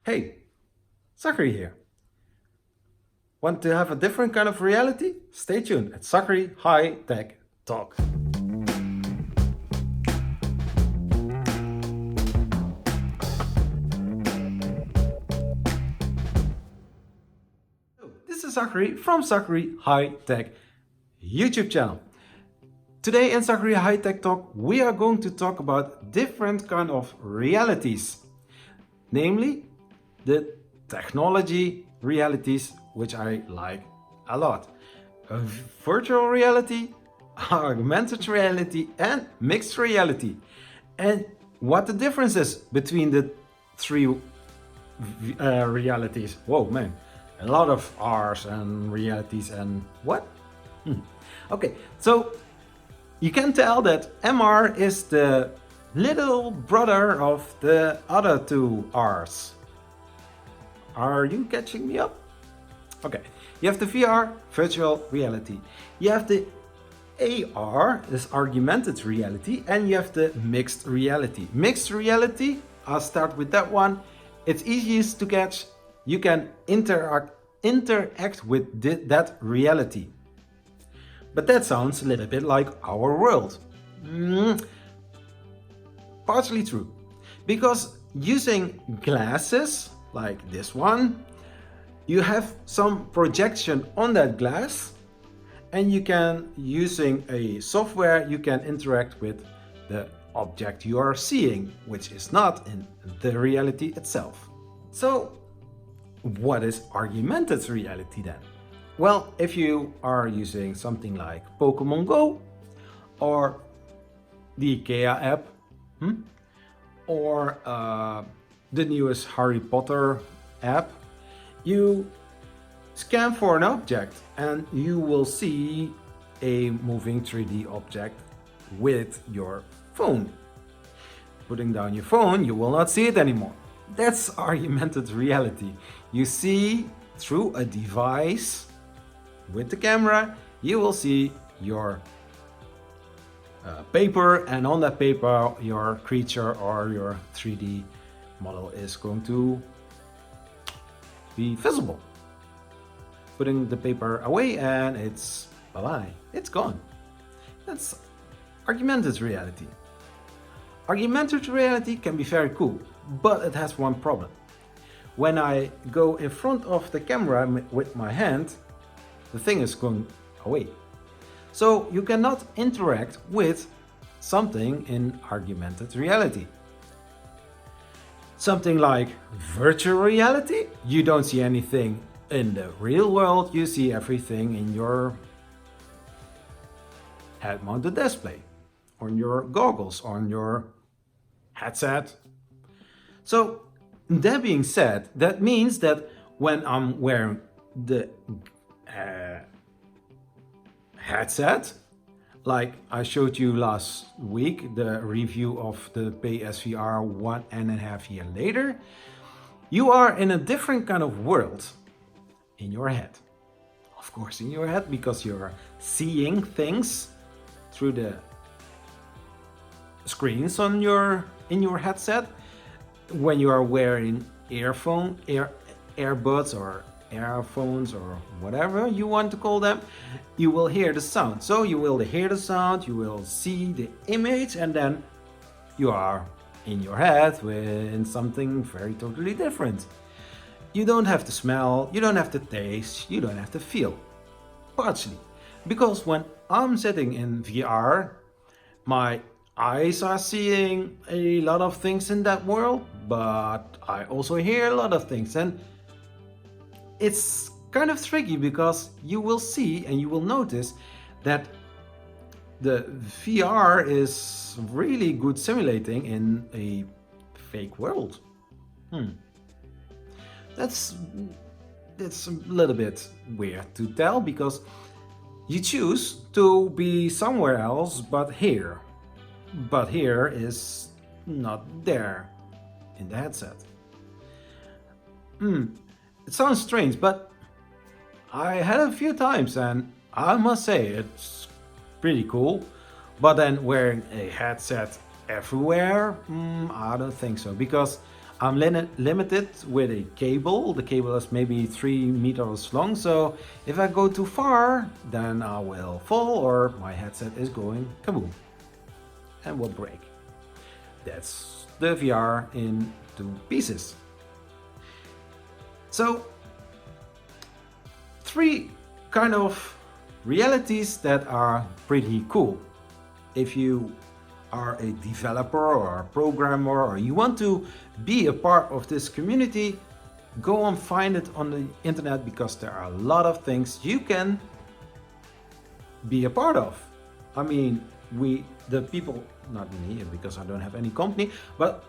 Hey, Zachary here. Want to have a different kind of reality? Stay tuned at Zachary Hi-Tech Talk. This is Zachary from Zachary Hi-Tech YouTube channel. Today in Zachary Hi-Tech Talk, we are going to talk about different kind of realities, namely the technology realities, which I like a lot. Virtual reality, augmented reality, and mixed reality. And what the difference is between the three realities. Whoa, man, a lot of R's and realities and what? Okay, so you can tell that MR is the little brother of the other two R's. Are you catching me up? Okay, you have the VR, virtual reality. You have the AR, this augmented reality, and you have the mixed reality. Mixed reality, I'll start with that one. It's easiest to catch. You can interact with that reality. But that sounds a little bit like our world. Partially true. Because using glasses, like this one, you have some projection on that glass, and you can, using a software, you can interact with the object you are seeing, which is not in the reality itself. So what is augmented reality then? Well, if you are using something like Pokemon Go or the Ikea app, or the newest Harry Potter app, you scan for an object and you will see a moving 3D object with your phone. Putting down your phone, you will not see it anymore. That's augmented reality. You see through a device with the camera, you will see your paper, and on that paper your creature or your 3D model is going to be visible. Putting the paper away and it's bye-bye, it's gone. That's augmented reality. Augmented reality can be very cool, but it has one problem. When I go in front of the camera with my hand, the thing is going away. So you cannot interact with something in augmented reality. Something like virtual reality, you don't see anything in the real world, you see everything in your head-mounted display, on your goggles, on your headset. So that being said, that means that when I'm wearing the headset, like I showed you last week, the review of the PSVR 1.5 years later, you are in a different kind of world in your head. Of course, in your head, because you're seeing things through the screens on in your headset. When you are wearing earbuds or earphones or whatever you want to call them, you will hear the sound. So you will hear the sound, you will see the image, and then you are in your head with something very totally different. You don't have to smell, you don't have to taste, you don't have to feel. Partially. Because when I'm sitting in VR, my eyes are seeing a lot of things in that world, but I also hear a lot of things, and it's kind of tricky because you will see and you will notice that the VR is really good simulating in a fake world. That's a little bit weird to tell, because you choose to be somewhere else but here is not there in the headset. It sounds strange, but I had it a few times and I must say it's pretty cool. But then wearing a headset everywhere, I don't think so, because I'm limited with a cable. The cable is maybe 3 meters long, so if I go too far, then I will fall or my headset is going kaboom and will break. That's the VR in 2 pieces. So 3 kind of realities that are pretty cool. If you are a developer or a programmer or you want to be a part of this community, go and find it on the internet, because there are a lot of things you can be a part of. I mean, the people, not me because I don't have any company, but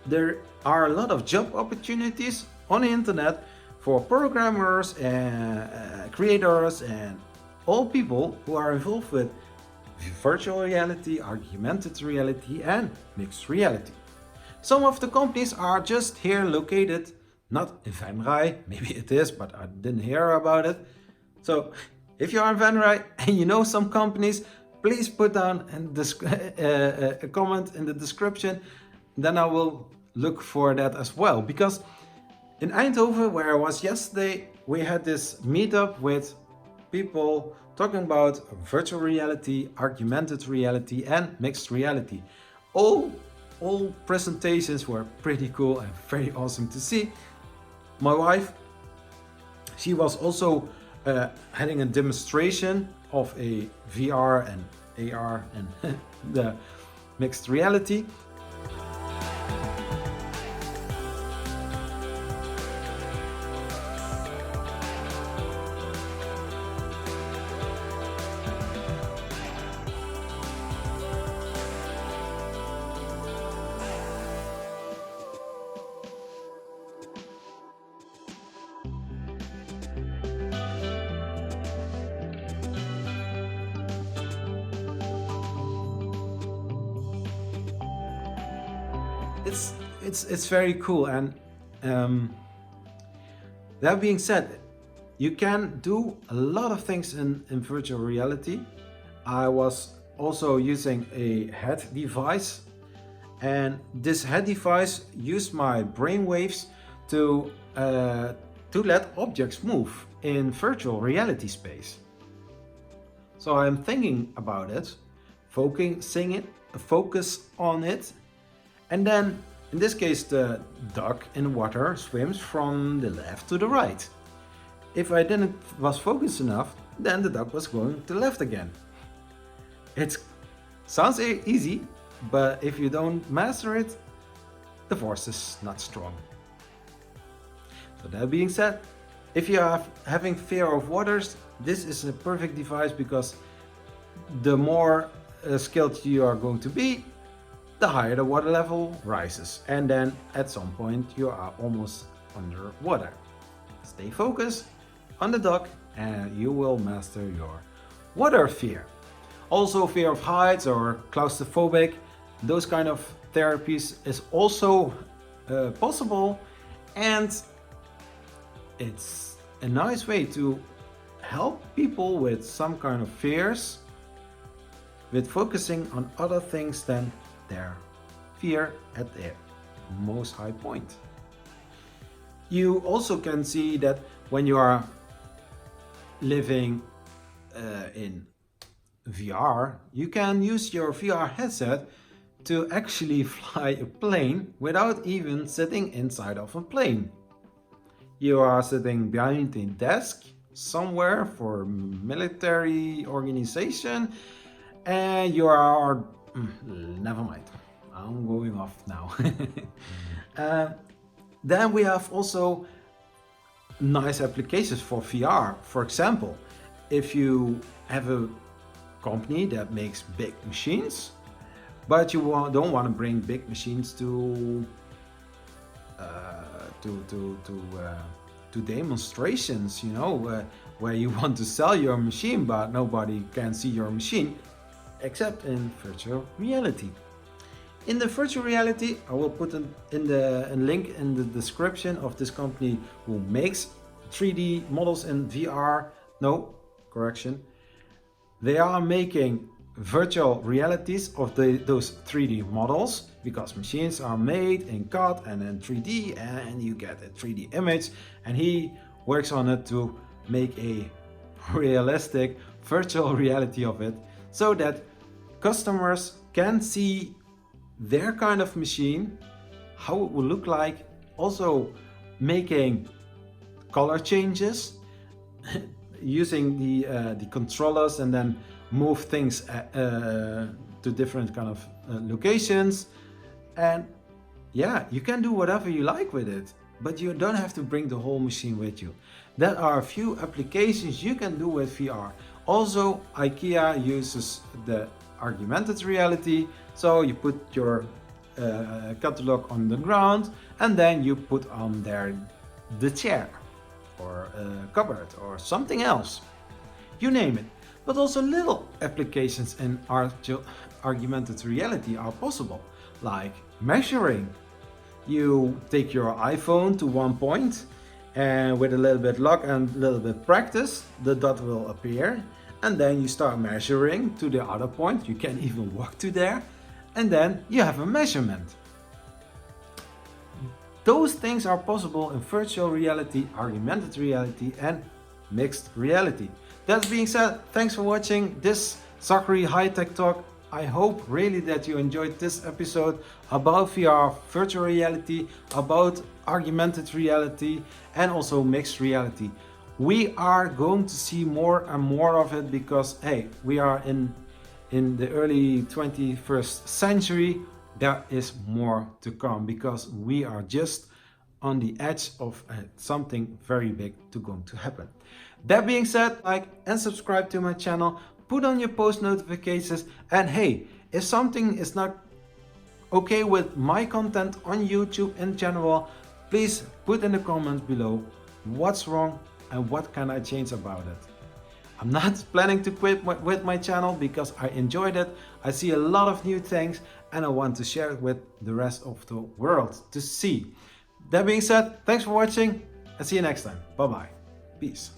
there are a lot of job opportunities on the internet for programmers and creators and all people who are involved with virtual reality, augmented reality and mixed reality. Some of the companies are just here located, not in Venray, maybe it is, but I didn't hear about it. So if you are in Venray and you know some companies, please put down a comment in the description, then I will look for that as well. Because in Eindhoven, where I was yesterday, we had this meetup with people talking about virtual reality, augmented reality and mixed reality. All presentations were pretty cool and very awesome to see. My wife, she was also having a demonstration of a VR and AR and the mixed reality. It's very cool, and that being said, you can do a lot of things in virtual reality. I was also using a head device, and this head device used my brain waves to let objects move in virtual reality space. So I'm thinking about it, focus on it, and then in this case the duck in water swims from the left to the right. If I was focused enough, then the duck was going to the left again. It sounds easy, but if you don't master it, the force is not strong. So that being said, if you are having fear of waters, this is a perfect device, because the more skilled you are going to be, the higher the water level rises, and then at some point you are almost underwater. Stay focused on the duck and you will master your water fear. Also, fear of heights or claustrophobic, those kind of therapies is also possible, and it's a nice way to help people with some kind of fears with focusing on other things than their fear at their most high point. You also can see that when you are living in VR, you can use your VR headset to actually fly a plane without even sitting inside of a plane. You are sitting behind a desk somewhere for military organization, and you are never mind, I'm going off now. Then we have also nice applications for VR. For example, if you have a company that makes big machines, but you don't want to bring big machines to demonstrations, you know, where you want to sell your machine but nobody can see your machine except in virtual reality. In the virtual reality, I will put a link in the description of this company who makes 3D models in VR. No, correction. They are making virtual realities of those 3D models, because machines are made in CAD and in 3D, and you get a 3D image, and he works on it to make a realistic virtual reality of it, so that customers can see their kind of machine, how it will look like, also making color changes using the controllers, and then move things to different kind of locations. And yeah, you can do whatever you like with it, but you don't have to bring the whole machine with you. There are a few applications you can do with VR. Also, Ikea uses the augmented reality, so you put your catalog on the ground, and then you put on there the chair or a cupboard or something else, you name it. But also little applications in augmented reality are possible, like measuring. You take your iPhone to one point, and with a little bit luck and a little bit practice, the dot will appear, and then you start measuring to the other point. You can even walk to there, and then you have a measurement. Those things are possible in virtual reality, augmented reality, and mixed reality. That being said, thanks for watching this Zachary Hi-Tech Talk. I hope really that you enjoyed this episode about VR, virtual reality, about augmented reality, and also mixed reality. We are going to see more and more of it, because hey, we are in the early 21st century. There is more to come, because we are just on the edge of something very big going to happen. That being said, like and subscribe to my channel, put on your post notifications, and hey, if something is not okay with my content on YouTube in general, please put in the comments below what's wrong and what can I change about it. I'm not planning to quit with my channel, because I enjoyed it. I see a lot of new things, and I want to share it with the rest of the world to see. That being said, thanks for watching, and see you next time. Bye bye. Peace.